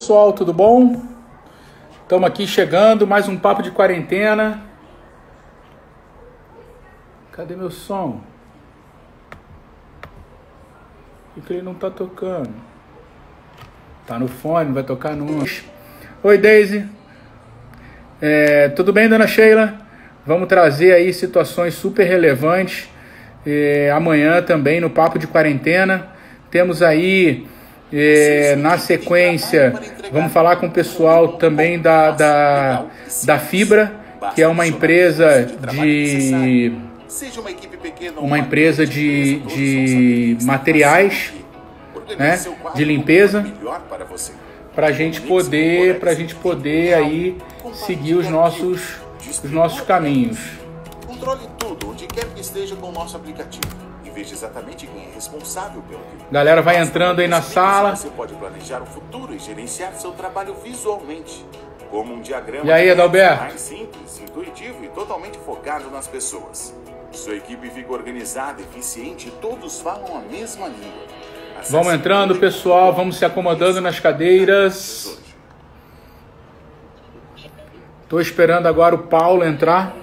Pessoal, tudo bom? Estamos aqui chegando, mais um papo de quarentena. Cadê meu som? Por que ele não tá tocando? Tá no fone, vai tocar no... Oi, Daisy. Tudo bem, dona Sheila? Vamos trazer aí situações super relevantes. Amanhã também no papo de quarentena. Temos aí... na sequência, vamos falar com o pessoal também da Fibra, que é uma empresa de materiais, né, de limpeza, para a gente poder aí seguir os nossos caminhos. Controle tudo, onde quer que esteja com o nosso aplicativo. Veja exatamente quem é responsável pelo que... Galera vai entrando aí na sala. Você pode planejar o futuro e gerenciar seu trabalho visualmente, como um diagrama. E aí, Adalberto? Mais simples, intuitivo e totalmente focado nas pessoas. Sua equipe fica organizada, eficiente e todos falam a mesma língua. Vamos entrando, pessoal. Vamos se acomodando nas cadeiras. Estou esperando agora o Paulo entrar.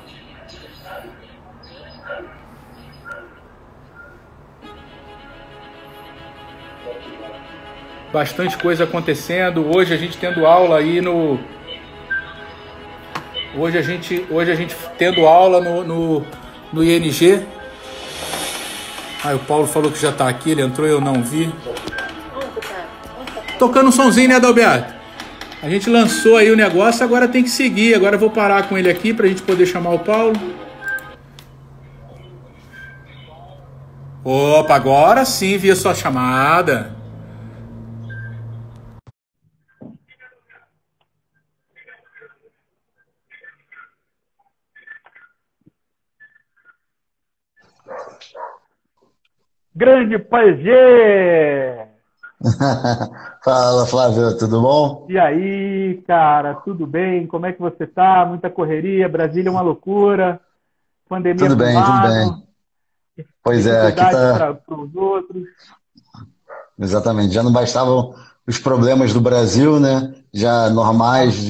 Bastante coisa acontecendo. Hoje a gente tendo aula aí no... Hoje a gente tendo aula no ING. Aí o Paulo falou que já tá aqui, ele entrou, eu não vi. Tocando um sonzinho, né, Adalberto? A gente lançou aí o negócio, agora tem que seguir. Agora eu vou parar com ele aqui pra gente poder chamar o Paulo. Opa, agora sim vi a sua chamada. Grande Paegê! Fala, Flávio, tudo bom? E aí, cara, tudo bem? Como é que você tá? Muita correria, Brasília é uma loucura, pandemia Tudo para um bem, tudo lado, bem. Pois é, aqui dificuldade tá. para os outros. Exatamente, já não bastavam os problemas do Brasil, né? Já normais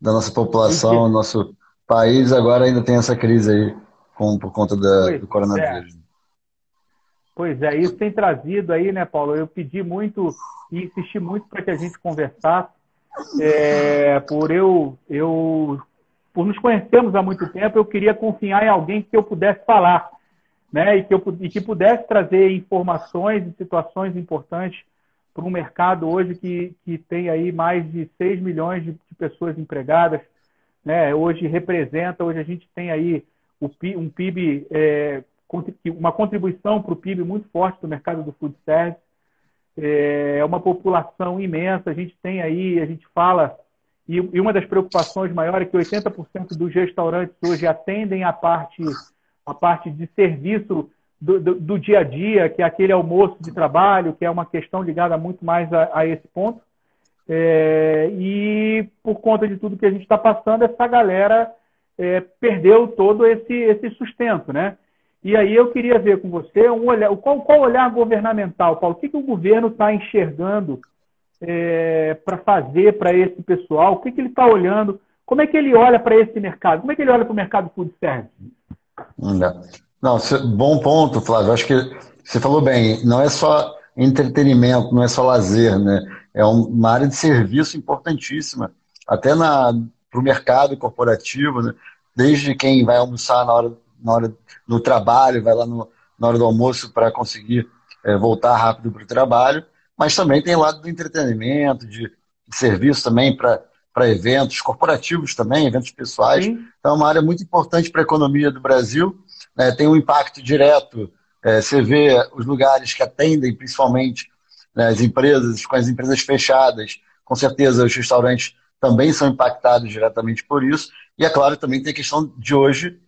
da nossa população, Mentira. nosso país, agora ainda tem essa crise aí por conta Pois do é, coronavírus. pois é, isso tem trazido aí, né, Paulo? Eu pedi muito e insisti muito para que a gente conversasse, por nos conhecermos há muito tempo, eu queria confiar em alguém que eu pudesse falar, né, e que pudesse trazer informações e situações importantes para um mercado hoje que tem aí mais de 6 milhões de pessoas empregadas, né? Hoje a gente tem aí um PIB, uma contribuição para o PIB muito forte do mercado do food service, é uma população imensa, a gente tem aí, a gente fala, e uma das preocupações maiores é que 80% dos restaurantes hoje atendem a parte de serviço do dia a dia, que é aquele almoço de trabalho, que é uma questão ligada muito mais a esse ponto. E por conta de tudo que a gente está passando, essa galera perdeu todo esse sustento, né? E aí eu queria ver com você qual olhar governamental, Paulo? O que o governo está enxergando para fazer para esse pessoal? O que ele está olhando? Como é que ele olha para esse mercado? Como é que ele olha para o mercado food service? Não, bom ponto, Flávio. Acho que você falou bem, não é só entretenimento, não é só lazer, né? É uma área de serviço importantíssima, até para o mercado corporativo, né? Desde quem vai almoçar na hora do trabalho, vai lá na hora do almoço para conseguir voltar rápido para o trabalho, mas também tem o lado do entretenimento, de serviço também para eventos corporativos também, eventos pessoais. Sim. Então é uma área muito importante para a economia do Brasil, né? Tem um impacto direto, você vê os lugares que atendem principalmente, né, as empresas, com as empresas fechadas, com certeza os restaurantes também são impactados diretamente por isso, e é claro, também tem a questão de hoje,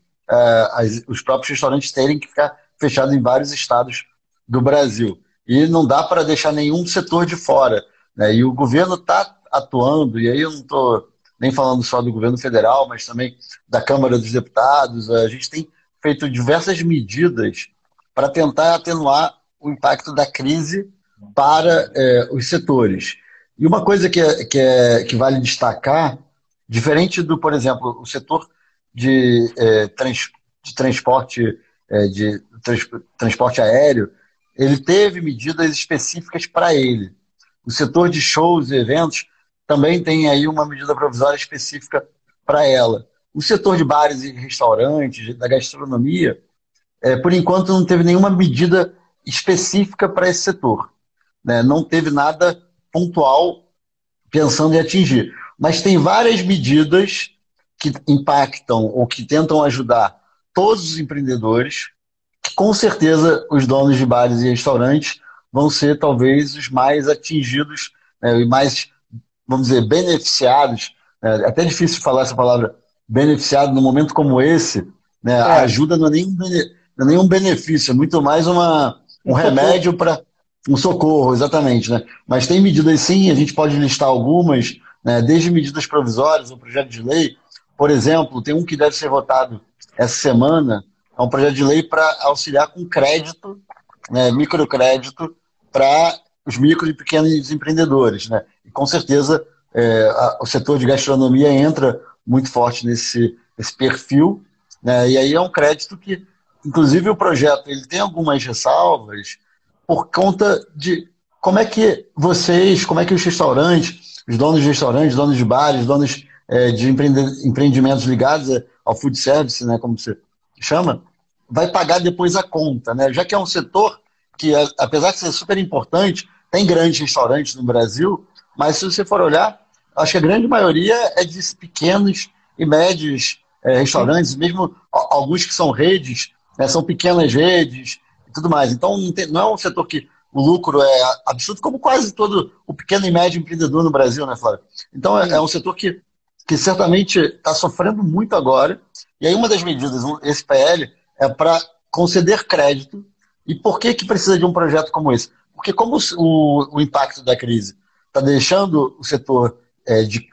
os próprios restaurantes terem que ficar fechados em vários estados do Brasil. E não dá para deixar nenhum setor de fora, né? E o governo está atuando, e aí eu não estou nem falando só do governo federal, mas também da Câmara dos Deputados. A gente tem feito diversas medidas para tentar atenuar o impacto da crise para os setores. E uma coisa que vale destacar, diferente do, por exemplo, o setor de, de transporte, transporte aéreo, ele teve medidas específicas para ele. O setor de shows e eventos também tem aí uma medida provisória específica para ela. O setor de bares e restaurantes, da gastronomia, por enquanto não teve nenhuma medida específica para esse setor, né? Não teve nada pontual pensando em atingir. Mas tem várias medidas que impactam ou que tentam ajudar todos os empreendedores, que com certeza os donos de bares e restaurantes vão ser talvez os mais atingidos, né, e mais, vamos dizer, beneficiados. É até difícil falar essa palavra beneficiado num momento como esse, né? A É, ajuda não é nenhum benefício, é muito mais um um socorro. remédio para um socorro, exatamente, né? Mas tem medidas sim, a gente pode listar algumas, né? Desde medidas provisórias, um projeto de lei, por exemplo, tem um que deve ser votado essa semana, é um projeto de lei para auxiliar com crédito, né, microcrédito, para os micro e pequenos empreendedores, né? E com certeza o setor de gastronomia entra muito forte nesse perfil, né? E aí é um crédito que, inclusive, o projeto ele tem algumas ressalvas por conta de como é que vocês, como é que os restaurantes, os donos de restaurantes, donos de bares, donos de empreendimentos ligados ao food service, né, como você chama, vai pagar depois a conta, né? Já que é um setor que, apesar de ser super importante, tem grandes restaurantes no Brasil, mas se você for olhar, acho que a grande maioria é de pequenos e médios Sim, restaurantes, mesmo alguns que são redes, né, são pequenas redes e tudo mais. Então, não é um setor que o lucro é absurdo, como quase todo o pequeno e médio empreendedor no Brasil, né, Flávio? Então, é sim. um setor que certamente está sofrendo muito agora. E aí, uma das medidas, esse PL, é para conceder crédito. E por que precisa de um projeto como esse? Porque como o impacto da crise está deixando o setor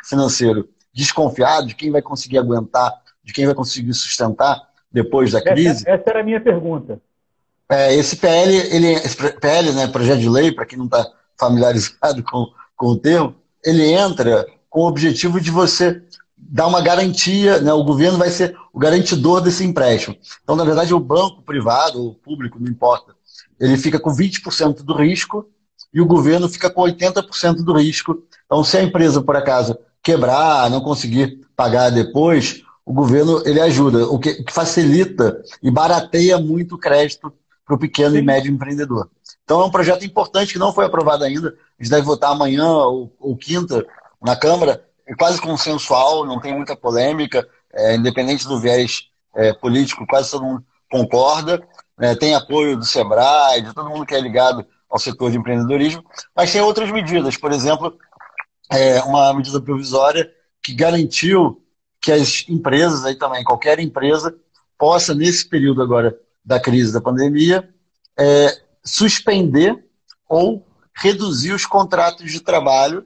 financeiro desconfiado de quem vai conseguir aguentar, de quem vai conseguir sustentar depois da crise, Essa era a minha pergunta. esse PL, esse PL, né, projeto de lei, para quem não está familiarizado com o termo, ele entra com o objetivo de você dar uma garantia, né, o governo vai ser o garantidor desse empréstimo. Então, na verdade, o banco privado, ou público, não importa, ele fica com 20% do risco e o governo fica com 80% do risco. Então, se a empresa, por acaso, quebrar, não conseguir pagar depois, o governo ele ajuda, o que facilita e barateia muito o crédito para o pequeno e Sim. médio empreendedor. Então é um projeto importante que não foi aprovado ainda. A gente deve votar amanhã ou quinta na Câmara. É quase consensual, não tem muita polêmica, independente do viés político, quase todo mundo concorda. Tem apoio do Sebrae, de todo mundo que é ligado ao setor de empreendedorismo. Mas tem outras medidas, por exemplo, uma medida provisória que garantiu que as empresas, aí também, qualquer empresa, possa, nesse período agora da crise da pandemia, suspender ou reduzir os contratos de trabalho,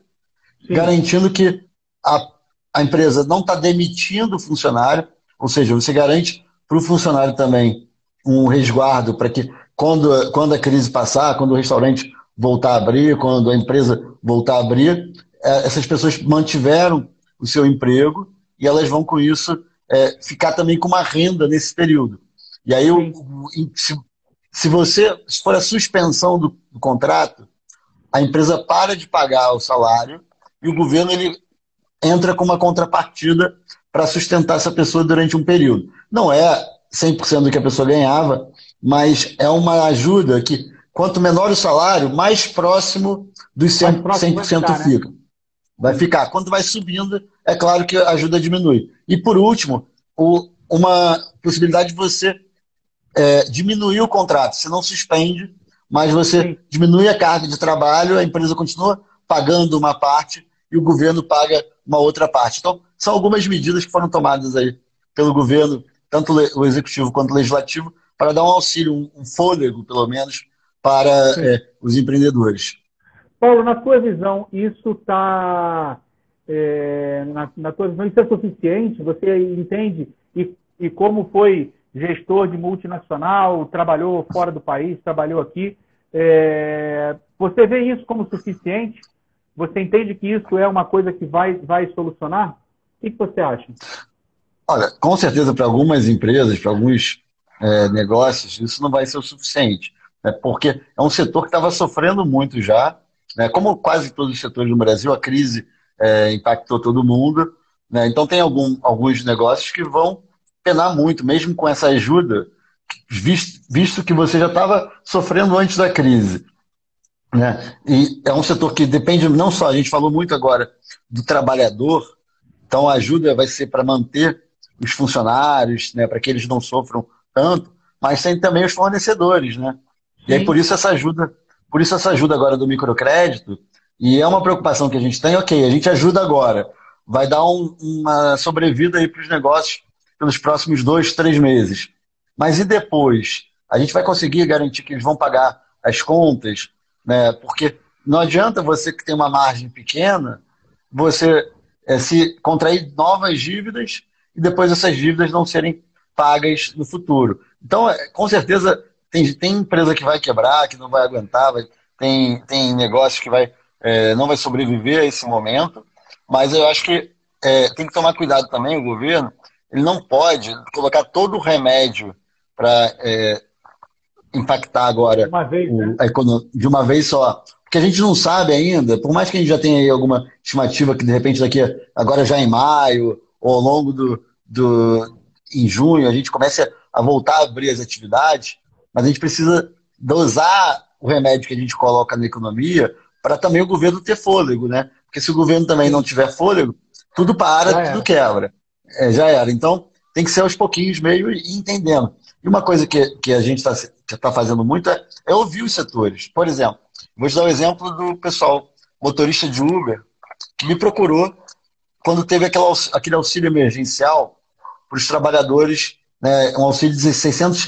Sim. garantindo que a, a empresa não está demitindo o funcionário, ou seja, você garante para o funcionário também um resguardo para que quando a crise passar, quando o restaurante voltar a abrir, quando a empresa voltar a abrir, essas pessoas mantiveram o seu emprego e elas vão com isso ficar também com uma renda nesse período. E aí, Sim. se for a suspensão do contrato, a empresa para de pagar o salário e o governo ele entra com uma contrapartida para sustentar essa pessoa durante um período. Não é 100% do que a pessoa ganhava, mas é uma ajuda que, quanto menor o salário, mais próximo dos Mais próximo vai 100% ficar, né? fica. Vai Sim. ficar. Quando vai subindo, é claro que a ajuda diminui. E, por último, uma possibilidade de você diminuir o contrato. Você não suspende, mas você Sim. diminui a carga de trabalho, a empresa continua pagando uma parte e o governo paga uma outra parte. Então, são algumas medidas que foram tomadas aí pelo governo, tanto o executivo quanto o legislativo, para dar um auxílio, um fôlego, pelo menos, para Sim. os empreendedores. Paulo, na tua visão, isso está. Na tua visão, isso é suficiente? Você entende? E como foi gestor de multinacional, trabalhou fora do país, trabalhou aqui, você vê isso como suficiente? Você entende que isso é uma coisa que vai solucionar? O que você acha? Olha, com certeza para algumas empresas, para alguns negócios, isso não vai ser o suficiente, né? Porque é um setor que estava sofrendo muito já, né? Como quase todos os setores no Brasil, a crise impactou todo mundo, né? Então tem alguns negócios que vão penar muito, mesmo com essa ajuda, visto que você já estava sofrendo antes da crise, né? E é um setor que depende não só, a gente falou muito agora do trabalhador, então a ajuda vai ser para manter os funcionários, né, para que eles não sofram tanto, mas tem também os fornecedores, né? E aí Sim. por isso essa ajuda agora do microcrédito, e é uma preocupação que a gente tem, ok, a gente ajuda agora, vai dar uma sobrevida aí para os negócios pelos próximos 2, 3 meses. Mas e depois? A gente vai conseguir garantir que eles vão pagar as contas, né? Porque não adianta você que tem uma margem pequena, você se contrair novas dívidas e depois essas dívidas não serem pagas no futuro. Então, com certeza, tem empresa que vai quebrar, que não vai aguentar, tem negócio que não vai sobreviver a esse momento, mas eu acho que tem que tomar cuidado também, o governo, ele não pode colocar todo o remédio para impactar agora Uma vez, né? a economia de uma vez só. Porque a gente não sabe ainda, por mais que a gente já tenha aí alguma estimativa que de repente agora já em maio, ou ao longo em junho, a gente comece a voltar a abrir as atividades, mas a gente precisa dosar o remédio que a gente coloca na economia para também o governo ter fôlego, né? Porque se o governo também não tiver fôlego, tudo para, tudo quebra. Já era. Então, tem que ser aos pouquinhos meio e entendendo. E uma coisa que a gente tá fazendo muito é ouvir os setores. Por exemplo, vou te dar o exemplo do pessoal, motorista de Uber, que me procurou quando teve aquele auxílio emergencial para os trabalhadores, né, um auxílio de R$ 600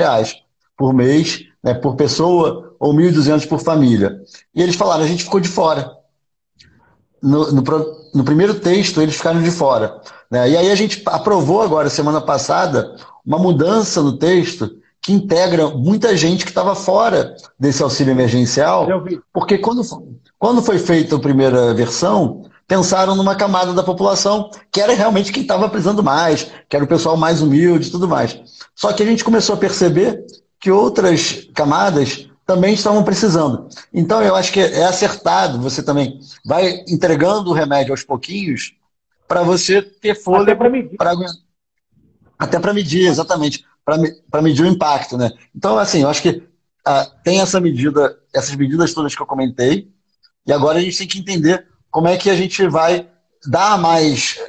por mês, né, por pessoa, ou 1.200 por família. E eles falaram, a gente ficou de fora. No primeiro texto, eles ficaram de fora, né? E aí a gente aprovou agora, semana passada, uma mudança no texto que integra muita gente que estava fora desse auxílio emergencial, porque quando foi feita a primeira versão, pensaram numa camada da população que era realmente quem estava precisando mais, que era o pessoal mais humilde e tudo mais. Só que a gente começou a perceber que outras camadas também estavam precisando. Então, eu acho que é acertado, você também vai entregando o remédio aos pouquinhos para você ter fôlego. Até para medir, exatamente, para medir o impacto, né? Então, assim, eu acho que tem essas medidas todas que eu comentei, e agora a gente tem que entender como é que a gente vai dar mais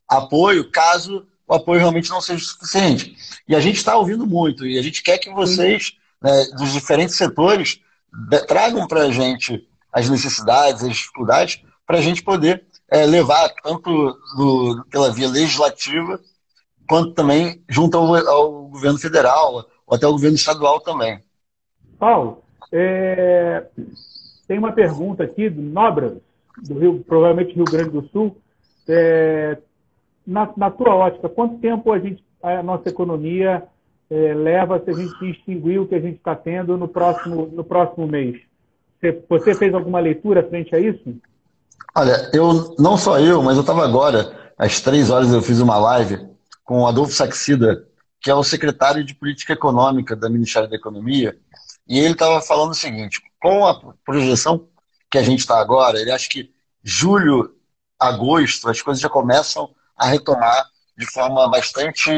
apoio caso o apoio realmente não seja suficiente. E a gente está ouvindo muito, e a gente quer que vocês, né, dos diferentes setores, tragam para a gente as necessidades, as dificuldades, para a gente poder levar tanto pela via legislativa, quanto também junto ao governo federal, ou até ao governo estadual também. Paulo, tem uma pergunta aqui do Nobras, provavelmente Rio Grande do Sul. Na tua ótica, quanto tempo a nossa economia leva se a gente extinguir o que a gente está tendo no próximo mês? Você fez alguma leitura frente a isso? Olha, não só eu, mas eu estava agora, às 3 horas eu fiz uma live com o Adolfo Saxida, que é o secretário de Política Econômica do Ministério da Economia, e ele estava falando o seguinte, com a projeção que a gente está agora, ele acha que julho, agosto, as coisas já começam a retomar de forma bastante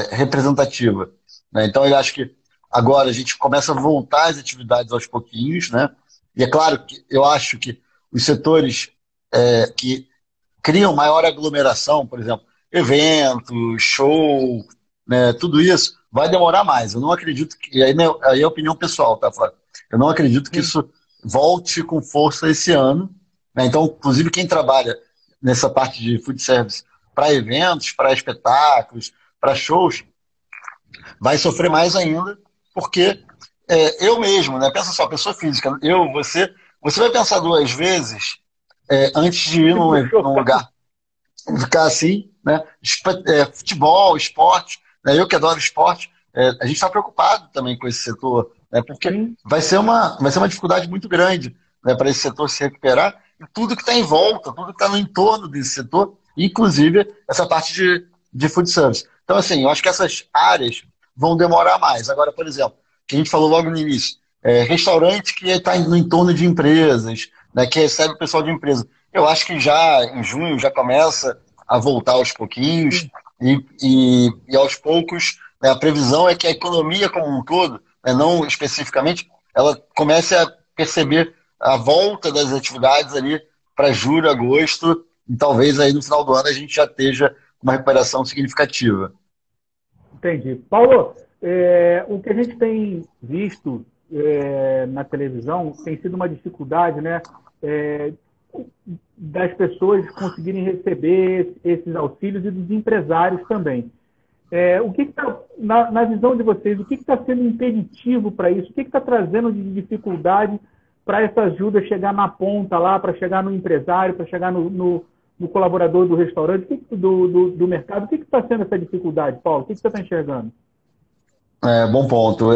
representativa, né? Então ele acha que agora a gente começa a voltar às atividades aos pouquinhos, né? E é claro que eu acho que os setores que criam maior aglomeração, por exemplo, eventos, show, né, tudo isso vai demorar mais. Eu não acredito que. Aí é opinião pessoal, tá, Flávio? Eu não acredito que isso volte com força esse ano, né? Então, inclusive, quem trabalha nessa parte de food service para eventos, para espetáculos, para shows, vai sofrer mais ainda, porque eu mesmo, né? Pensa só, pessoa física, você vai pensar 2 vezes antes de ir num lugar, ficar assim, né? Futebol, esporte, né? Eu que adoro esporte, a gente está preocupado também com esse setor, né? Porque vai ser uma dificuldade muito grande né, para esse setor se recuperar, e tudo que está em volta, tudo que está no entorno desse setor, inclusive essa parte de food service. Então, assim, eu acho que essas áreas vão demorar mais. Agora, por exemplo, que a gente falou logo no início, restaurante que está no entorno de empresas, né, que recebe o pessoal de empresa. Eu acho que já em junho já começa a voltar aos pouquinhos e aos poucos, né, a previsão é que a economia como um todo, né, não especificamente, ela comece a perceber a volta das atividades ali para julho, agosto, e talvez aí no final do ano a gente já esteja uma recuperação significativa. Entendi. Paulo, o que a gente tem visto na televisão tem sido uma dificuldade, né, das pessoas conseguirem receber esses auxílios e dos empresários também. O que está, na visão de vocês, o que está sendo impeditivo para isso? O que está trazendo de dificuldade para essa ajuda chegar na ponta lá, para chegar no empresário, para chegar no colaborador do restaurante, do mercado? O que está sendo essa dificuldade, Paulo? O que você está enxergando? Bom ponto.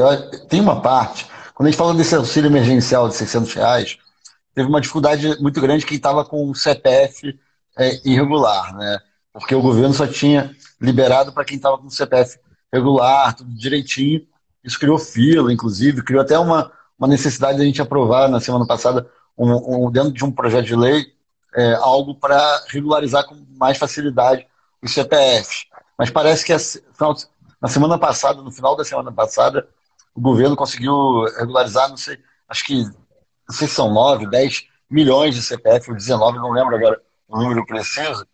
Tem uma parte, quando a gente fala desse auxílio emergencial de R$ 600, teve uma dificuldade muito grande quem estava com o CPF irregular, né? Porque o governo só tinha liberado para quem estava com o CPF regular, tudo direitinho. Isso criou fila, inclusive, criou até uma necessidade de a gente aprovar na semana passada, dentro de um projeto de lei, algo para regularizar com mais facilidade os CPFs. Mas parece que na semana passada, no final da semana passada, o governo conseguiu regularizar, não sei, acho que, não sei se são 9, 10 milhões de CPF, ou 19, não lembro agora o número preciso,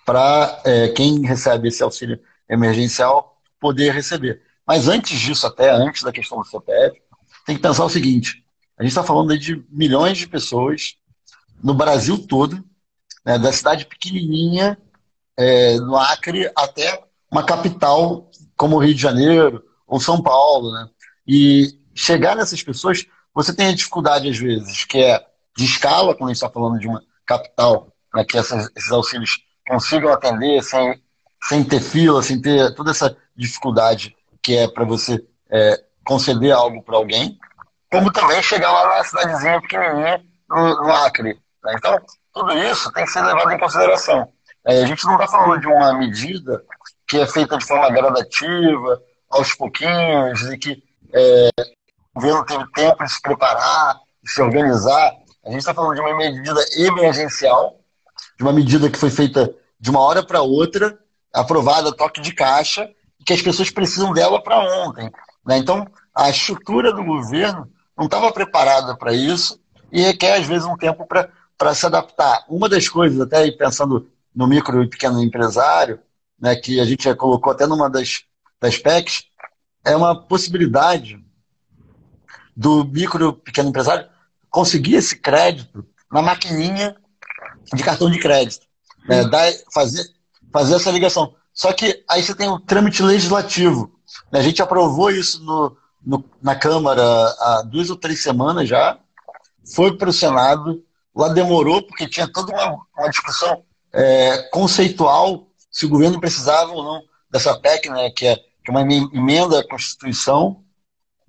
para quem recebe esse auxílio emergencial poder receber. Mas antes disso, até antes da questão do CPF, tem que pensar o seguinte: a gente está falando aí de milhões de pessoas no Brasil todo, né, da cidade pequenininha, no Acre, até uma capital como o Rio de Janeiro ou São Paulo, né? E chegar nessas pessoas, você tem a dificuldade, às vezes, que é de escala, quando a gente está falando de uma capital, né, que esses auxílios consigam atender sem ter fila, sem ter toda essa dificuldade que é para você conceder algo para alguém, como também chegar lá na cidadezinha pequenininha, no Acre, né? Então, tudo isso tem que ser levado em consideração. A gente não está falando de uma medida que é feita de forma gradativa, aos pouquinhos, e que o governo teve tempo de se preparar, de se organizar. A gente está falando de uma medida emergencial, de uma medida que foi feita de uma hora para outra, aprovada a toque de caixa, e que as pessoas precisam dela para ontem, né? Então, a estrutura do governo não estava preparada para isso e requer, às vezes, um tempo para se adaptar. Uma das coisas, até aí pensando no micro e pequeno empresário, né, que a gente já colocou até numa das PECs, é uma possibilidade do micro e pequeno empresário conseguir esse crédito na maquininha de cartão de crédito, né, fazer essa ligação. Só que aí você tem o trâmite legislativo, né? A gente aprovou isso na Câmara há 2 ou 3 semanas já, foi para o Senado, lá demorou porque tinha toda uma discussão conceitual se o governo precisava ou não dessa PEC, né, que é uma emenda à Constituição,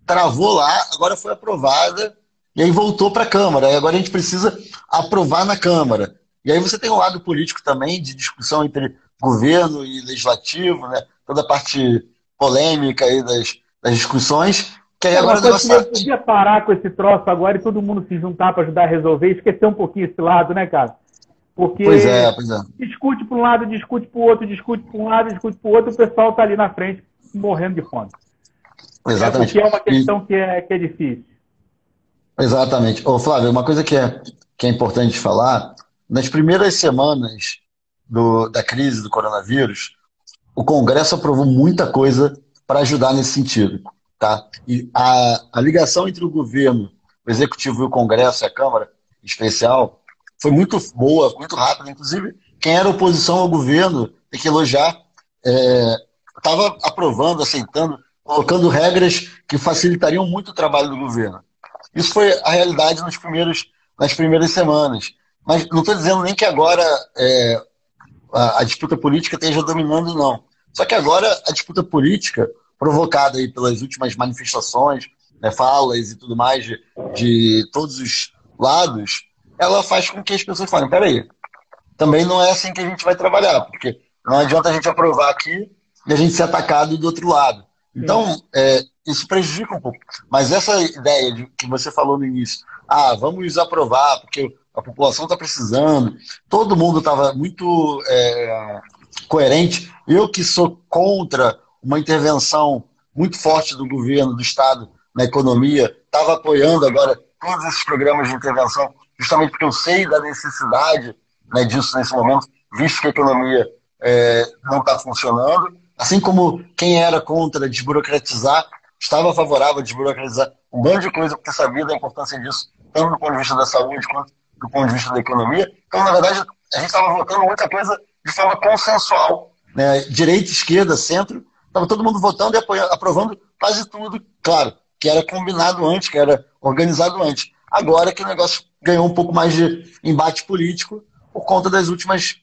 travou lá, agora foi aprovada e aí voltou para a Câmara. E agora a gente precisa aprovar na Câmara. E aí você tem um lado político também, de discussão entre governo e legislativo, né, toda a parte polêmica aí das discussões, que aí agora... Eu podia parar com esse troço agora e todo mundo se juntar para ajudar a resolver, esquecer um pouquinho esse lado, né, cara? Porque pois é. Discute para um lado, discute para o outro, discute para um lado, discute para o outro, o pessoal está ali na frente morrendo de fome. Exatamente. Porque é uma questão que é difícil. Exatamente. Ô, Flávio, uma coisa que é importante falar, nas primeiras semanas da crise do coronavírus, o Congresso aprovou muita coisa para ajudar nesse sentido, tá? E a ligação entre o governo, o Executivo e o Congresso e a Câmara especial foi muito boa, muito rápida. Inclusive, quem era oposição ao governo, tem que elogiar, estava aprovando, aceitando, colocando regras que facilitariam muito o trabalho do governo. Isso foi a realidade nas primeiras semanas. Mas não estou dizendo nem que agora a disputa política esteja dominando, não. Só que agora a disputa política, provocada aí pelas últimas manifestações, né, falas e tudo mais de todos os lados, ela faz com que as pessoas falem, peraí, também não é assim que a gente vai trabalhar, porque não adianta a gente aprovar aqui e a gente ser atacado do outro lado. Então, isso prejudica um pouco. Mas essa ideia que você falou no início, vamos aprovar, porque a população está precisando, todo mundo estava muito coerente. Eu que sou contra uma intervenção muito forte do governo, do Estado, na economia, estava apoiando agora todos esses programas de intervenção, justamente porque eu sei da necessidade, né, disso nesse momento, visto que a economia não está funcionando. Assim como quem era contra desburocratizar, estava favorável a desburocratizar um bando de coisa, porque sabia da importância disso, tanto do ponto de vista da saúde quanto do ponto de vista da economia. Então, na verdade, a gente estava votando muita coisa de forma consensual, né? Direita, esquerda, centro, estava todo mundo votando e aprovando quase tudo, claro, que era combinado antes, que era organizado antes. Agora que o negócio ganhou um pouco mais de embate político por conta das últimas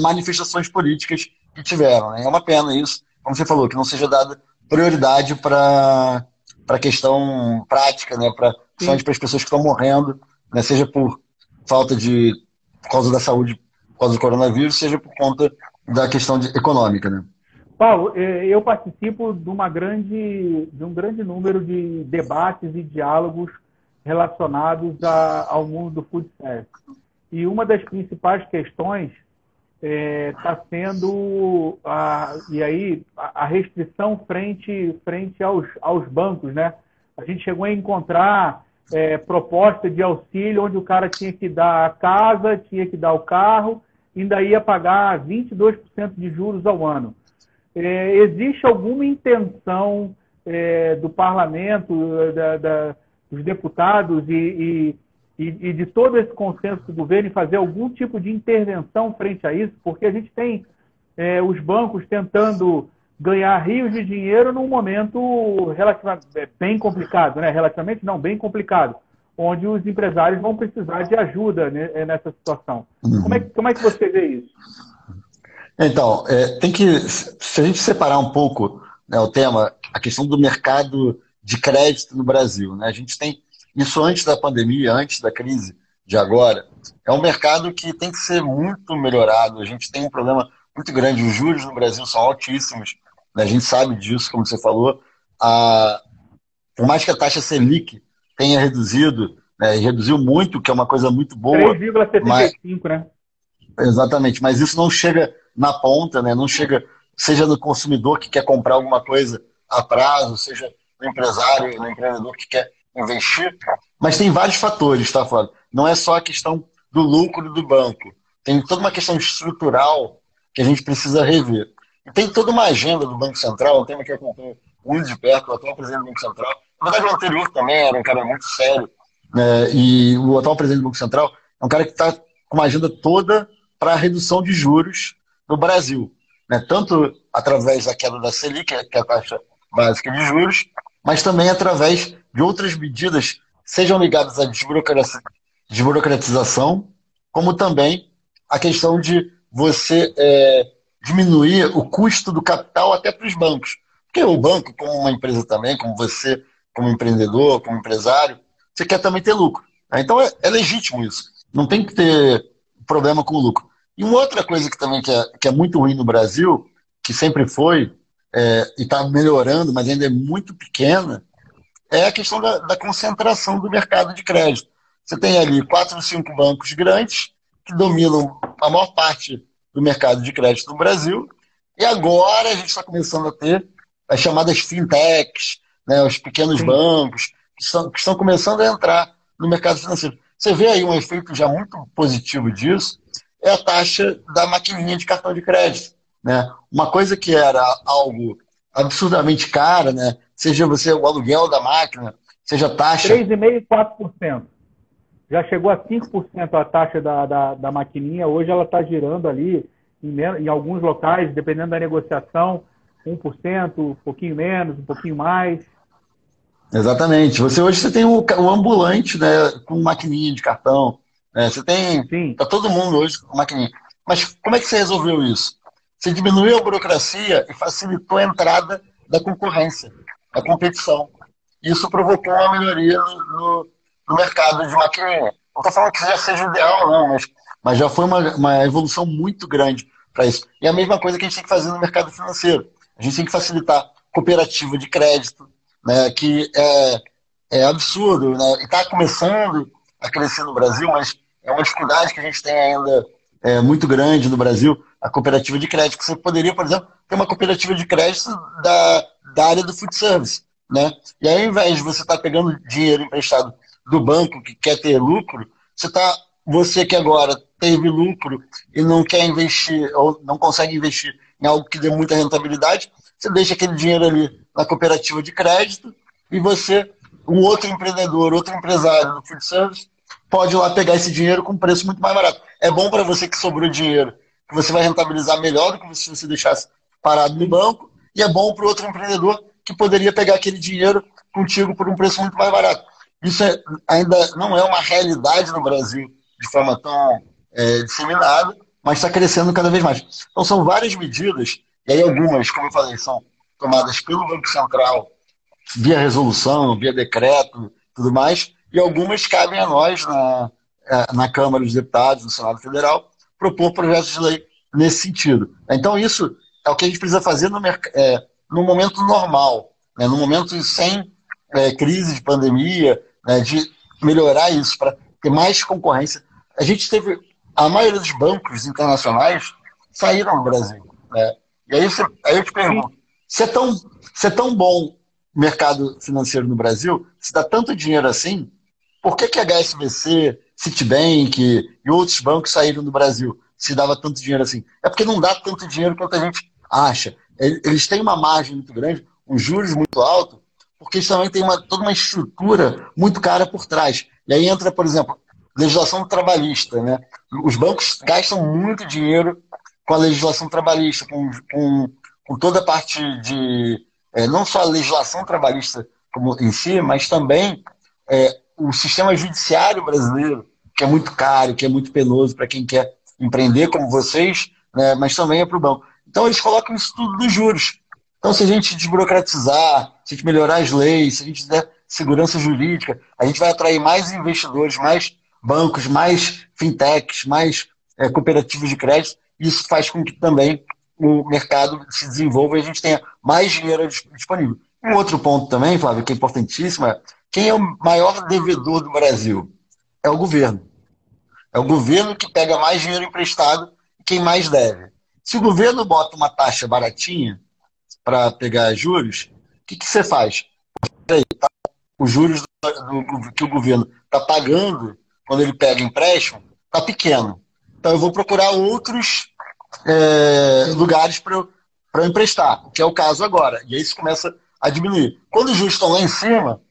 manifestações políticas que tiveram, né? É uma pena isso, como você falou, que não seja dada prioridade para a questão prática, né? Principalmente para as pessoas que estão morrendo, né? Seja por causa da saúde, por causa do coronavírus, seja por conta da questão econômica, né? Paulo, eu participo de um grande número de debates e diálogos relacionados ao mundo do food service. E uma das principais questões está sendo a restrição frente aos bancos, né? A gente chegou a encontrar proposta de auxílio onde o cara tinha que dar a casa, tinha que dar o carro, ainda ia pagar 22% de juros ao ano. Existe alguma intenção do parlamento, dos deputados e de todo esse consenso do governo em fazer algum tipo de intervenção frente a isso? Porque a gente tem os bancos tentando ganhar rios de dinheiro num momento relativamente bem complicado, né? Relativamente não, bem complicado, onde os empresários vão precisar de ajuda, né, nessa situação. Uhum. Como é que você vê isso? Então, se a gente separar um pouco, né, o tema, a questão do mercado de crédito no Brasil, né? A gente tem isso antes da pandemia, antes da crise de agora, é um mercado que tem que ser muito melhorado. A gente tem um problema muito grande, os juros no Brasil são altíssimos, né? A gente sabe disso, como você falou. Por mais que a taxa Selic tenha reduzido, né, e reduziu muito, que é uma coisa muito boa. 3,75, né? Exatamente, mas isso não chega na ponta, né? Não chega, seja no consumidor que quer comprar alguma coisa a prazo, seja no empresário, no empreendedor que quer investir. Mas tem vários fatores, tá, Flávio? Não é só a questão do lucro do banco. Tem toda uma questão estrutural que a gente precisa rever. E tem toda uma agenda do Banco Central, um tema que eu acompanho muito de perto, o atual presidente do Banco Central. Na verdade, o anterior também era um cara muito sério, né? E o atual presidente do Banco Central é um cara que está com uma agenda toda para a redução de juros no Brasil, né? Tanto através da queda da Selic, que é a taxa básica de juros, mas também através de outras medidas, sejam ligadas à desburocratização, como também a questão de você diminuir o custo do capital até para os bancos. Porque o banco, como uma empresa também, como você, como empreendedor, como empresário, você quer também ter lucro. Então é legítimo isso. Não tem que ter problema com o lucro. E uma outra coisa que também que é muito ruim no Brasil, que sempre foi, e está melhorando, mas ainda é muito pequena, é a questão da concentração do mercado de crédito. Você tem ali 4 ou 5 bancos grandes que dominam a maior parte do mercado de crédito no Brasil, e agora a gente está começando a ter as chamadas fintechs, né, os pequenos bancos, que estão começando a entrar no mercado financeiro. Você vê aí um efeito já muito positivo disso, é a taxa da maquininha de cartão de crédito, né? Uma coisa que era algo absurdamente cara, né? Seja o aluguel da máquina, seja a taxa... 3,5% e 4%. Já chegou a 5% a taxa da maquininha. Hoje ela está girando ali, em alguns locais, dependendo da negociação, 1%, um pouquinho menos, um pouquinho mais. Exatamente. Hoje você tem o ambulante, né, com maquininha de cartão. Né? Você tem... Está todo mundo hoje com maquininha. Mas como é que você resolveu isso? Você diminuiu a burocracia e facilitou a entrada da concorrência, da competição. Isso provocou uma melhoria no mercado de maquininha. Não estou falando que já seja ideal, não, mas já foi uma evolução muito grande para isso. E a mesma coisa que a gente tem que fazer no mercado financeiro. A gente tem que facilitar cooperativa de crédito, né, que é absurdo, né, e está começando a crescer no Brasil, mas é uma dificuldade que a gente tem ainda muito grande no Brasil, a cooperativa de crédito. Você poderia, por exemplo, ter uma cooperativa de crédito da área do food service, né? E aí, ao invés de você estar pegando dinheiro emprestado do banco que quer ter lucro, você que agora teve lucro e não quer investir, ou não consegue investir em algo que dê muita rentabilidade, você deixa aquele dinheiro ali na cooperativa de crédito e você, um outro empreendedor, outro empresário do food service, pode ir lá pegar esse dinheiro com um preço muito mais barato. É bom para você que sobrou dinheiro, que você vai rentabilizar melhor do que se você deixasse parado no banco, e é bom para o outro empreendedor que poderia pegar aquele dinheiro contigo por um preço muito mais barato. Isso ainda não é uma realidade no Brasil de forma tão disseminada, mas está crescendo cada vez mais. Então são várias medidas, e aí algumas, como eu falei, são tomadas pelo Banco Central, via resolução, via decreto, tudo mais, e algumas cabem a nós, na Câmara dos Deputados, no Senado Federal, propor projetos de lei nesse sentido. Então isso é o que a gente precisa fazer no momento normal, né, no momento sem crise de pandemia, né, de melhorar isso para ter mais concorrência. A maioria dos bancos internacionais saíram do Brasil, né? E aí eu te pergunto, se é tão bom o mercado financeiro no Brasil, se dá tanto dinheiro assim, por que a HSBC, Citibank e outros bancos saíram do Brasil, se dava tanto dinheiro assim? É porque não dá tanto dinheiro quanto a gente acha. Eles têm uma margem muito grande, um juros muito alto, porque eles também têm toda uma estrutura muito cara por trás. E aí entra, por exemplo, legislação trabalhista, né? Os bancos gastam muito dinheiro com a legislação trabalhista, com toda a parte de não só a legislação trabalhista como em si, mas também o sistema judiciário brasileiro, que é muito caro, que é muito penoso para quem quer empreender como vocês, né? Mas também é para o banco. Então eles colocam isso tudo nos juros. Então se a gente desburocratizar, se a gente melhorar as leis, se a gente der segurança jurídica, a gente vai atrair mais investidores, mais bancos, mais fintechs, mais cooperativas de crédito. Isso faz com que também o mercado se desenvolva e a gente tenha mais dinheiro disponível. Um outro ponto também, Flávio, que é importantíssimo, quem é o maior devedor do Brasil? É o governo. É o governo que pega mais dinheiro emprestado e quem mais deve. Se o governo bota uma taxa baratinha para pegar juros, o que você faz? Os juros que o governo está pagando quando ele pega empréstimo está pequeno. Então eu vou procurar outros lugares para eu emprestar, que é o caso agora. E aí isso começa a diminuir. Quando os juros estão lá em cima,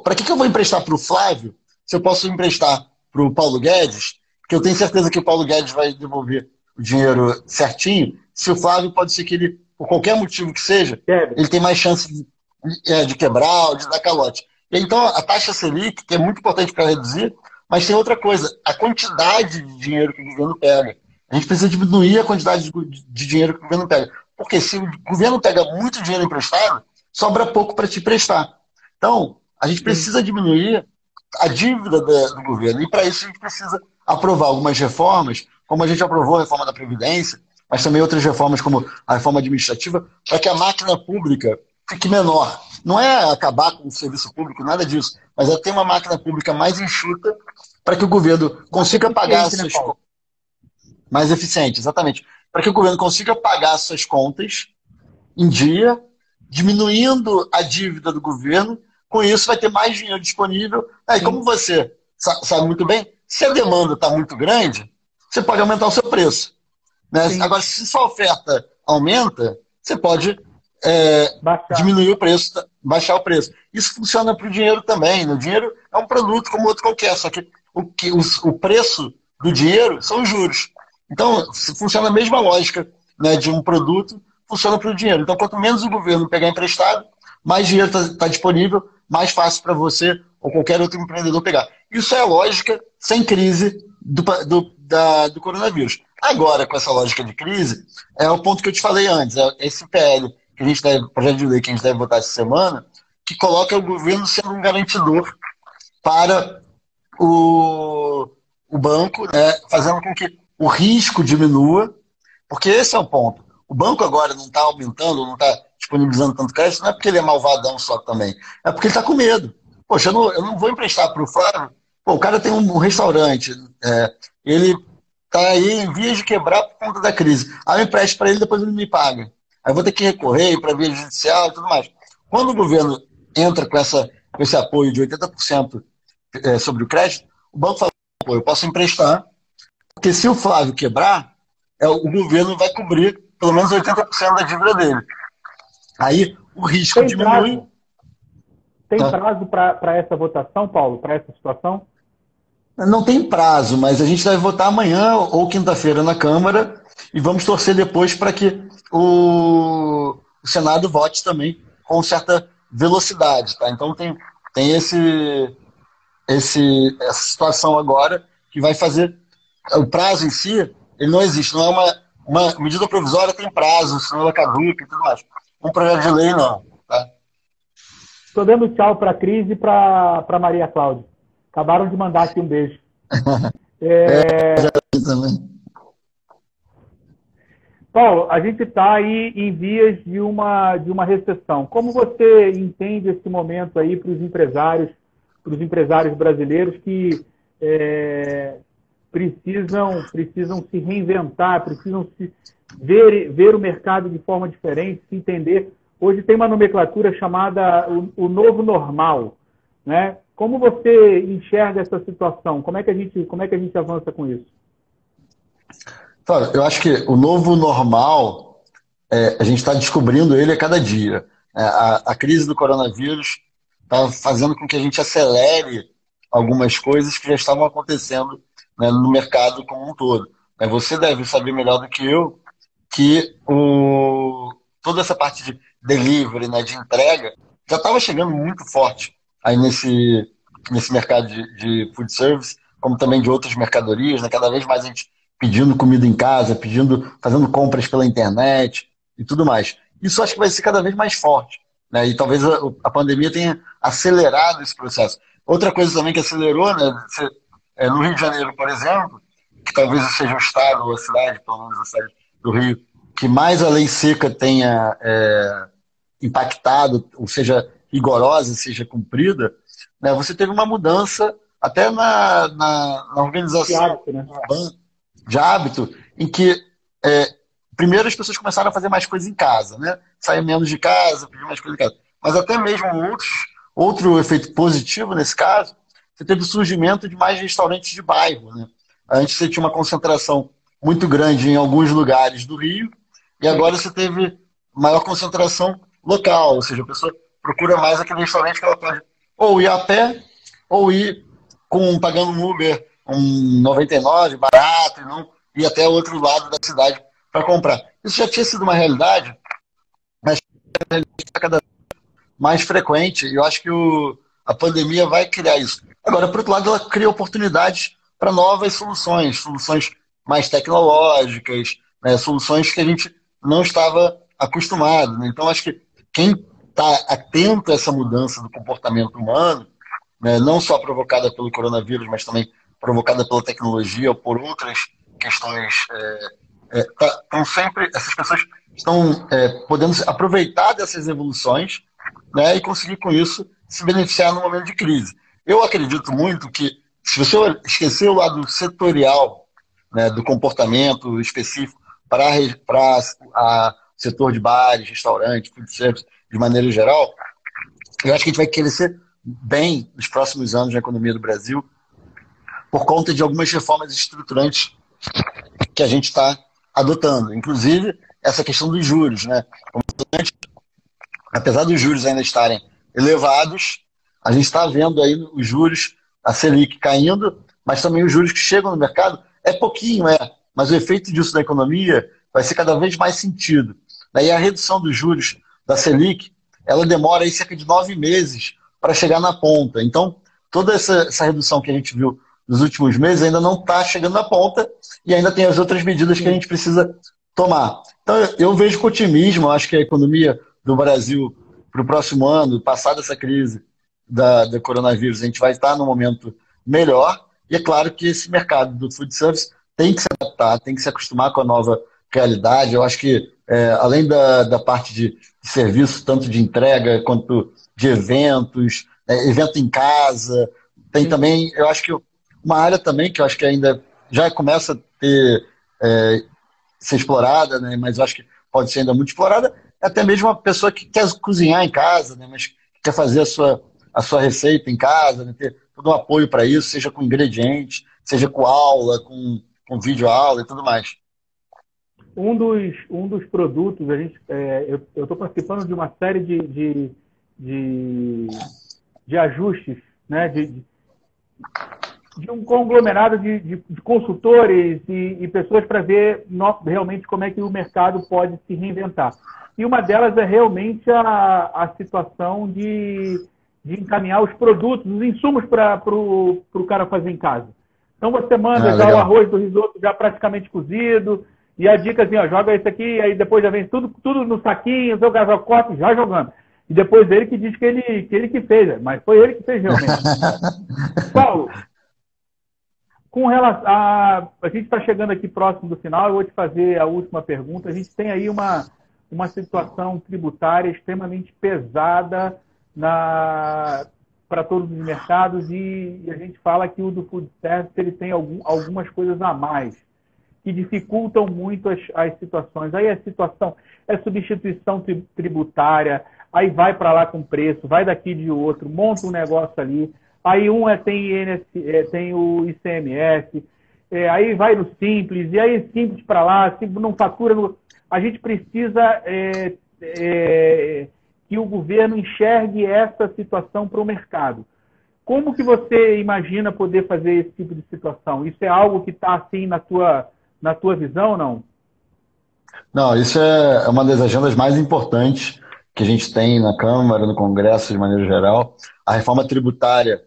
para que eu vou emprestar para o Flávio se eu posso emprestar para o Paulo Guedes, que eu tenho certeza que o Paulo Guedes vai devolver o dinheiro certinho, se o Flávio pode ser que ele, por qualquer motivo que seja, ele tem mais chance de quebrar ou de dar calote. E então a taxa Selic, que é muito importante para reduzir, mas tem outra coisa, a quantidade de dinheiro que o governo pega. A gente precisa diminuir a quantidade de dinheiro que o governo pega. Porque se o governo pega muito dinheiro emprestado, sobra pouco para te prestar. Então, a gente precisa diminuir a dívida do governo. E para isso a gente precisa aprovar algumas reformas, como a gente aprovou a reforma da Previdência, mas também outras reformas como a reforma administrativa, para que a máquina pública fique menor. Não é acabar com o serviço público, nada disso, mas é ter uma máquina pública mais enxuta para que o governo consiga pagar suas contas. Mais eficiente, exatamente. Para que o governo consiga pagar suas contas em dia, diminuindo a dívida do governo. Com isso vai ter mais dinheiro disponível. Aí, como você sabe muito bem, se a demanda está muito grande, você pode aumentar o seu preço, né? Agora, se sua oferta aumenta, você pode diminuir o preço, baixar o preço. Isso funciona para o dinheiro também. O dinheiro é um produto como outro qualquer, só que o preço do dinheiro são os juros. Então, funciona a mesma lógica, né, de um produto, funciona para o dinheiro. Então, quanto menos o governo pegar emprestado, mais dinheiro está disponível, mais fácil para você ou qualquer outro empreendedor pegar. Isso é a lógica sem crise do coronavírus. Agora, com essa lógica de crise, é o ponto que eu te falei antes, esse PL, projeto de lei que a gente deve votar essa semana, que coloca o governo sendo um garantidor para o banco, né, fazendo com que o risco diminua, porque esse é o ponto. O banco agora não está aumentando, não está disponibilizando tanto crédito, não é porque ele é malvadão só também, é porque ele está com medo. Poxa, eu não vou emprestar para o Flávio. Pô, o cara tem um restaurante, ele está aí em vias de quebrar por conta da crise. Aí eu empresto para ele, depois ele me paga. Aí eu vou ter que recorrer para a via judicial e tudo mais. Quando o governo entra com esse apoio de 80% sobre o crédito, o banco fala, pô, eu posso emprestar, porque se o Flávio quebrar, o governo vai cobrir pelo menos 80% da dívida dele. Aí o risco Tem diminui. prazo? Tem prazo para essa votação, Paulo, para essa situação? Não tem prazo, mas a gente deve votar amanhã ou quinta-feira na Câmara e vamos torcer depois para que o Senado vote também com certa velocidade. Tá? Então tem essa situação agora que vai fazer. O prazo em si, ele não existe. Não é uma medida provisória, tem prazo, senão ela caduca e tudo mais. Um projeto de lei, não. Tá? Estou dando tchau para a Cris e para Maria Cláudia. Acabaram de mandar aqui um beijo. Também. Paulo, a gente está aí em vias de uma recessão. Como você entende esse momento aí para os empresários brasileiros que precisam se reinventar, precisam ver o mercado de forma diferente, se entender? Hoje tem uma nomenclatura chamada o novo normal, né? Como você enxerga essa situação? Como é que a gente avança com isso? Eu acho que o novo normal, a gente está descobrindo ele a cada dia. A crise do coronavírus está fazendo com que a gente acelere algumas coisas que já estavam acontecendo, né, no mercado como um todo. Você deve saber melhor do que eu que toda essa parte de delivery, né, de entrega, já estava chegando muito forte aí nesse mercado de food service, como também de outras mercadorias, né, cada vez mais a gente pedindo comida em casa, fazendo compras pela internet e tudo mais. Isso acho que vai ser cada vez mais forte, né, e talvez a pandemia tenha acelerado esse processo. Outra coisa também que acelerou, né, no Rio de Janeiro, por exemplo, que talvez seja o estado ou a cidade, pelo menos a cidade do Rio, que mais a lei seca tenha impactado, ou seja, rigorosa, seja cumprida, né, você teve uma mudança até na organização de hábito, em que primeiro as pessoas começaram a fazer mais coisas em casa, né? Sair menos de casa, pedir mais coisas em casa. Mas até mesmo outro efeito positivo nesse caso, você teve o surgimento de mais restaurantes de bairro, né? Antes você tinha uma concentração muito grande em alguns lugares do Rio, e agora você teve maior concentração local, ou seja, a pessoa procura mais aquele restaurante que ela pode ou ir a pé, ou ir pagando um Uber, um 99, barato, e não ir até outro lado da cidade para comprar. Isso já tinha sido uma realidade, mas está cada vez mais frequente, e eu acho que a pandemia vai criar isso. Agora, por outro lado, ela cria oportunidades para novas soluções mais tecnológicas, né, soluções que a gente não estava acostumado. Né? Então, acho que quem está atento a essa mudança do comportamento humano, né, não só provocada pelo coronavírus, mas também provocada pela tecnologia ou por outras questões, essas pessoas estão podendo aproveitar dessas evoluções, né, e conseguir com isso se beneficiar no momento de crise. Eu acredito muito que, se você esquecer o lado setorial, né, do comportamento específico para o setor de bares, restaurantes, food service, de maneira geral, eu acho que a gente vai crescer bem nos próximos anos na economia do Brasil por conta de algumas reformas estruturantes que a gente está adotando. Inclusive, essa questão dos juros, né? Apesar dos juros ainda estarem elevados, a gente está vendo aí os juros, a Selic caindo, mas também os juros que chegam no mercado, pouquinho, mas o efeito disso na economia vai ser cada vez mais sentido. E a redução dos juros da Selic, ela demora aí cerca de 9 meses para chegar na ponta. Então, toda essa redução que a gente viu nos últimos meses ainda não está chegando na ponta e ainda tem as outras medidas que a gente precisa tomar. Então, eu vejo com otimismo, acho que a economia do Brasil para o próximo ano, passada essa crise da coronavírus, a gente vai estar num momento melhor. E é claro que esse mercado do food service tem que se adaptar, tem que se acostumar com a nova realidade. Eu acho que, além da parte de serviço, tanto de entrega quanto de eventos, evento em casa, tem também, eu acho que uma área também que eu acho que ainda já começa a ser explorada, né, mas eu acho que pode ser ainda muito explorada, é até mesmo uma pessoa que quer cozinhar em casa, né, mas quer fazer a sua receita em casa, né, ter todo um apoio para isso, seja com ingredientes, seja com aula, com vídeo aula e tudo mais. Um dos produtos, eu estou participando de uma série de ajustes, né, de um conglomerado de consultores e pessoas para ver realmente como é que o mercado pode se reinventar. E uma delas é realmente a situação de encaminhar os produtos, os insumos para o cara fazer em casa. Então você manda já o arroz do risoto já praticamente cozido, e a dica assim, ó, joga isso aqui, aí depois já vem tudo no saquinho, seu gasocote, já jogando. E depois ele que diz que ele que fez, mas foi ele que fez realmente. Paulo, com relação a gente está chegando aqui próximo do final, eu vou te fazer a última pergunta. A gente tem aí uma situação tributária extremamente pesada para todos os mercados e a gente fala que o do food service ele tem algumas coisas a mais que dificultam muito as situações. Aí a situação é substituição tributária, aí vai para lá com preço, vai daqui de outro, monta um negócio ali, aí tem o ICMS, aí vai no Simples, e aí Simples para lá, Simples não fatura. A gente precisa que o governo enxergue essa situação para o mercado. Como que você imagina poder fazer esse tipo de situação? Isso é algo que está assim na tua visão ou não? Não, isso é uma das agendas mais importantes que a gente tem na Câmara, no Congresso, de maneira geral. A reforma tributária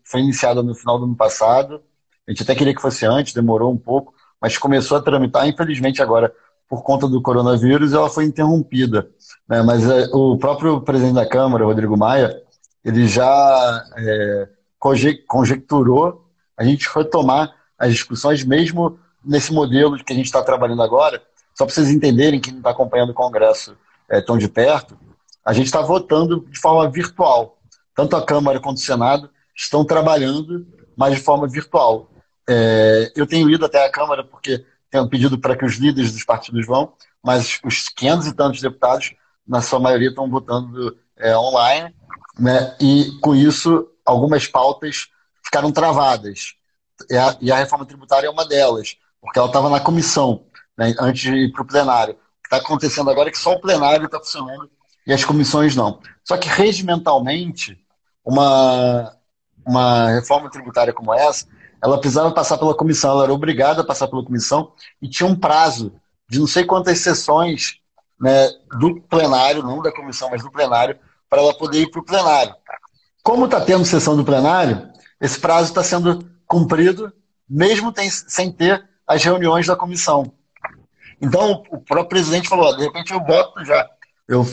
foi iniciada no final do ano passado. A gente até queria que fosse antes, demorou um pouco, mas começou a tramitar. Infelizmente, agora, por conta do coronavírus, ela foi interrompida, né? Mas o próprio presidente da Câmara, Rodrigo Maia, ele já conjecturou a gente retomar as discussões mesmo nesse modelo que a gente está trabalhando agora. Só para vocês entenderem, quem não está acompanhando o Congresso tão de perto, a gente está votando de forma virtual. Tanto a Câmara quanto o Senado estão trabalhando, mas de forma virtual. Eu tenho ido até a Câmara porque tenho pedido para que os líderes dos partidos vão, mas os 500 e tantos deputados, na sua maioria, estão votando online, né? E, com isso, algumas pautas ficaram travadas. E a reforma tributária é uma delas, porque ela estava na comissão, né, antes de ir para o plenário. O que está acontecendo agora é que só o plenário está funcionando e as comissões não. Só que, regimentalmente, uma reforma tributária como essa, ela precisava passar pela comissão, ela era obrigada a passar pela comissão e tinha um prazo de não sei quantas sessões, né, do plenário, não da comissão, mas do plenário, para ela poder ir para o plenário. Como está tendo sessão do plenário, esse prazo está sendo cumprido, mesmo sem ter as reuniões da comissão. Então, o próprio presidente falou, de repente eu boto já,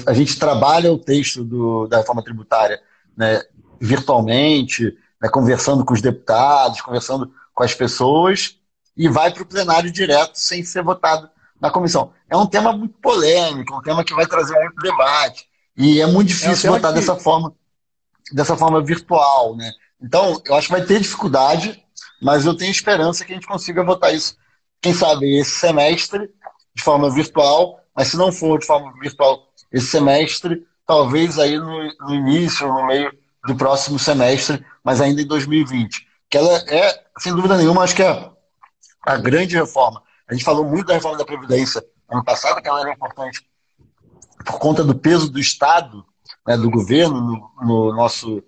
a gente trabalha o texto da reforma tributária, né, virtualmente, né, conversando com os deputados, conversando com as pessoas, e vai para o plenário direto, sem ser votado na comissão. É um tema muito polêmico, um tema que vai trazer muito debate, e é muito difícil votar dessa forma virtual, né? Então, eu acho que vai ter dificuldade, mas eu tenho esperança que a gente consiga votar isso, quem sabe, esse semestre, de forma virtual, mas se não for de forma virtual esse semestre, talvez aí no início, no meio do próximo semestre, mas ainda em 2020. Que ela é, sem dúvida nenhuma, acho que é a grande reforma. A gente falou muito da reforma da Previdência ano passado, que ela era importante por conta do peso do Estado, né, do governo, no nossos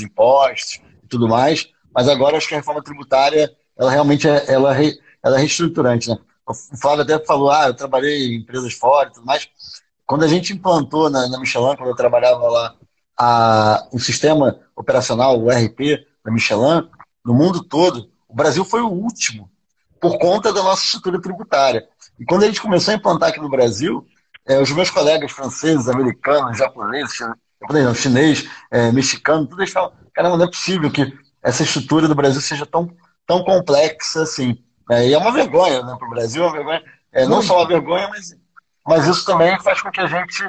impostos e tudo mais, mas agora acho que a reforma tributária, ela realmente ela é reestruturante, né? O Flávio até falou, eu trabalhei em empresas fora e tudo mais. Quando a gente implantou na Michelin, quando eu trabalhava lá, o sistema operacional, o ERP da Michelin, no mundo todo, o Brasil foi o último, por conta da nossa estrutura tributária. E quando a gente começou a implantar aqui no Brasil, os meus colegas franceses, americanos, japoneses, japonês, não, chinês, mexicano, tudo eles falam, caramba, não é possível que essa estrutura do Brasil seja tão complexa assim. E é uma vergonha, né, para o Brasil, é uma vergonha, não só uma Muito. vergonha, mas isso também faz com que a gente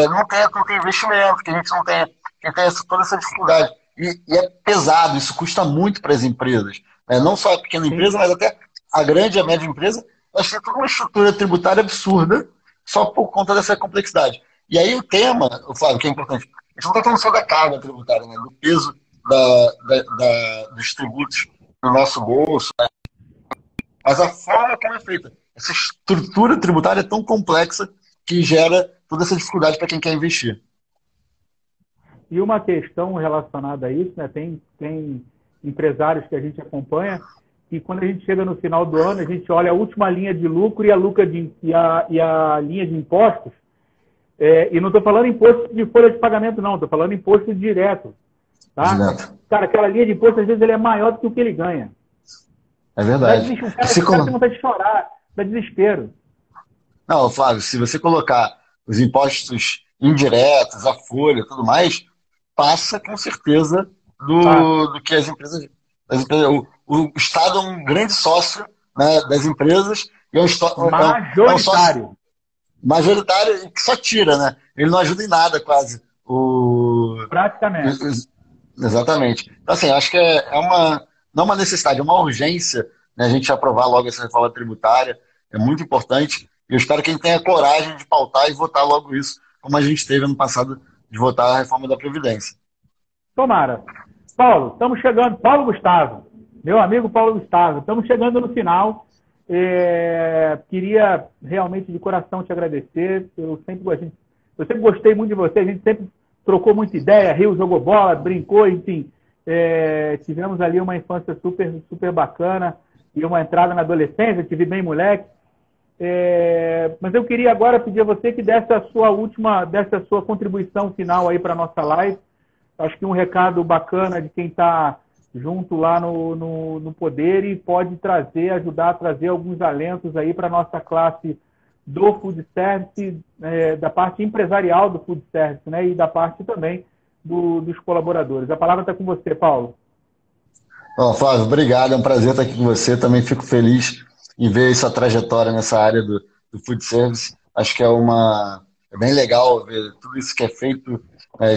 não tenha tanto investimento, que a gente não tenha, que tenha toda essa dificuldade. E é pesado, isso custa muito para as empresas. Não só a pequena Sim. empresa, mas até a grande e a média empresa, elas têm toda uma estrutura tributária absurda só por conta dessa complexidade. E aí o tema, Flávio, que é importante, a gente não está falando só da carga tributária, né, do peso dos tributos no nosso bolso, né, mas a forma como é feita. Essa estrutura tributária é tão complexa que gera toda essa dificuldade para quem quer investir. E uma questão relacionada a isso, né? Tem empresários que a gente acompanha e quando a gente chega no final do ano, a gente olha a última linha de lucro e a linha de impostos. E não estou falando imposto de folha de pagamento, não. Estou falando imposto direto. Tá? Direto. Cara, aquela linha de imposto, às vezes, ele é maior do que o que ele ganha. É verdade. O cara tem vontade de chorar, dá desespero. Não, Flávio, se você colocar os impostos indiretos, a folha e tudo mais, passa com certeza do que as empresas. O Estado é um grande sócio, né, das empresas e é um Majoritário. sócio majoritário e que só tira, né? Ele não ajuda em nada, quase. Praticamente. Exatamente. Então, assim, acho que não uma necessidade, é uma urgência, né, a gente aprovar logo essa reforma tributária. É muito importante. E eu espero que a gente tenha coragem de pautar e votar logo isso, como a gente teve ano passado de votar a reforma da Previdência. Tomara. Paulo, estamos chegando. Paulo Gustavo, meu amigo Paulo Gustavo, estamos chegando no final. Queria realmente de coração te agradecer. Eu sempre gostei muito de você. A gente sempre trocou muita ideia, riu, jogou bola, brincou, enfim. Tivemos ali uma infância super, super bacana e uma entrada na adolescência. Tive bem moleque. Mas eu queria agora pedir a você que desse a sua contribuição final aí para a nossa live. Acho que um recado bacana de quem está junto lá no poder e pode ajudar a trazer alguns alentos aí para a nossa classe do food service, da parte empresarial do food service, né, e da parte também dos colaboradores. A palavra está com você, Paulo. Bom, Flávio, obrigado, é um prazer estar aqui com você. Também fico feliz em ver essa trajetória nessa área do food service. Acho que é bem legal ver tudo isso que é feito.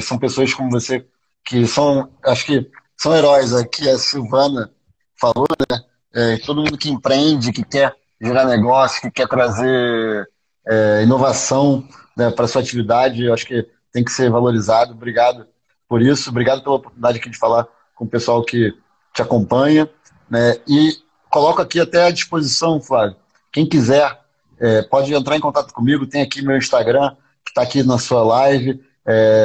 São pessoas como você que acho que são heróis. Aqui a Silvana falou, né? Todo mundo que empreende, que quer gerar negócio, que quer trazer inovação, né, para a sua atividade, eu acho que tem que ser valorizado. Obrigado por isso, obrigado pela oportunidade aqui de falar com o pessoal que te acompanha, né? E coloco aqui até à disposição, Flávio. Quem quiser pode entrar em contato comigo, tem aqui meu Instagram, que está aqui na sua live,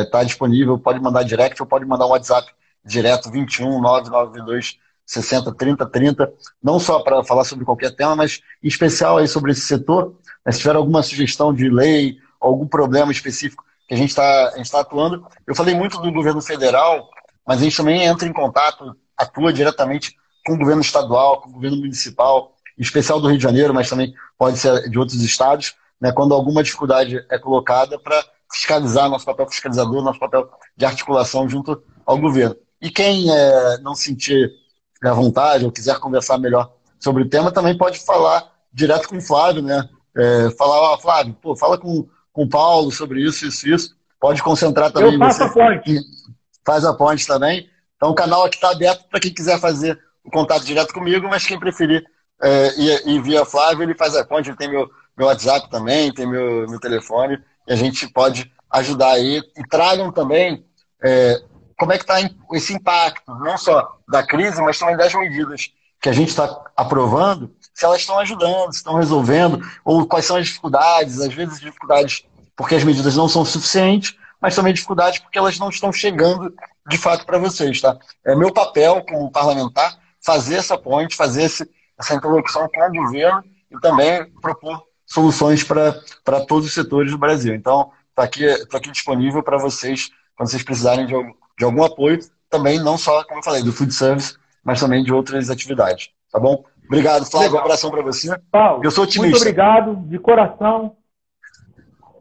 está disponível, pode mandar direct ou pode mandar um WhatsApp direto, 21 992 60 30 30, não só para falar sobre qualquer tema, mas em especial aí sobre esse setor. Se tiver alguma sugestão de lei, algum problema específico que a gente está atuando. Eu falei muito do governo federal, mas a gente também entra em contato, atua diretamente com o governo estadual, com o governo municipal, em especial do Rio de Janeiro, mas também pode ser de outros estados, né, quando alguma dificuldade é colocada para fiscalizar, nosso papel fiscalizador, nosso papel de articulação junto ao governo. E quem não sentir à vontade ou quiser conversar melhor sobre o tema, também pode falar direto com o Flávio, né? Falar, Flávio, fala com o Paulo sobre isso. Pode concentrar também. Eu faço a ponte. Faz a ponte também. Então o canal aqui está aberto para quem quiser fazer o contato direto comigo, mas quem preferir ir via Flávio, ele faz a ponte. Ele tem meu WhatsApp também, tem meu telefone, e a gente pode ajudar aí. E tragam também como é que está esse impacto, não só da crise, mas também das medidas que a gente está aprovando, se elas estão ajudando, se estão resolvendo, ou quais são as dificuldades, às vezes dificuldades porque as medidas não são suficientes, mas também dificuldades porque elas não estão chegando de fato para vocês, tá? É meu papel como parlamentar fazer essa ponte, fazer essa interlocução com o governo e também propor soluções para todos os setores do Brasil. Então, estou aqui disponível para vocês, quando vocês precisarem de algum apoio, também não só, como eu falei, do food service, mas também de outras atividades, tá bom? Obrigado, Flávio, um abração para você. Paulo, eu sou otimista. Muito obrigado, de coração.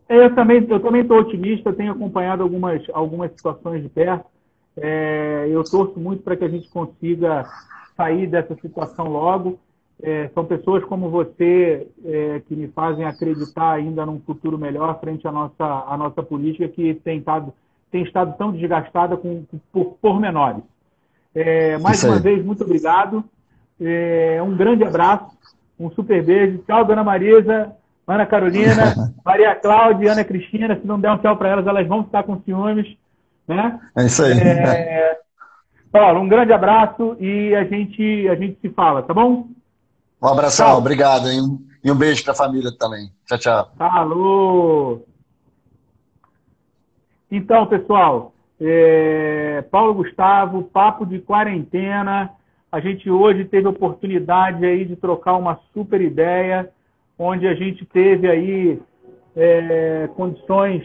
Eu também estou otimista, tenho acompanhado algumas situações de perto. Eu torço muito para que a gente consiga sair dessa situação logo. São pessoas como você que me fazem acreditar ainda num futuro melhor frente à nossa política, que tem estado tão desgastada por pormenores. Mais uma vez, muito obrigado. Um grande abraço, um super beijo. Tchau, dona Marisa, Ana Carolina, Maria Cláudia e Ana Cristina. Se não der um tchau para elas vão ficar com ciúmes. Né? É isso aí. Paulo, um grande abraço e a gente se fala, tá bom? Um abração, tchau. Obrigado. E um beijo para a família também. Tchau, tchau. Alô! Então, pessoal, Paulo Gustavo, Papo de Quarentena. A gente hoje teve a oportunidade aí de trocar uma super ideia, onde a gente teve aí condições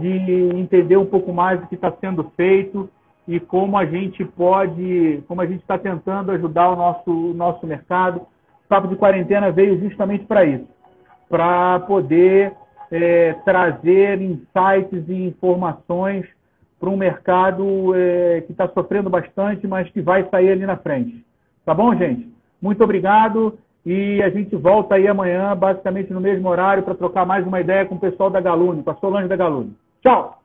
de entender um pouco mais do que está sendo feito e como a gente está tentando ajudar o nosso mercado. O Papo de Quarentena veio justamente para isso, para poder trazer insights e informações para um mercado que está sofrendo bastante, mas que vai sair ali na frente. Tá bom, gente? Muito obrigado e a gente volta aí amanhã, basicamente no mesmo horário, para trocar mais uma ideia com o pessoal da Galune, com a Solange da Galune. Tchau!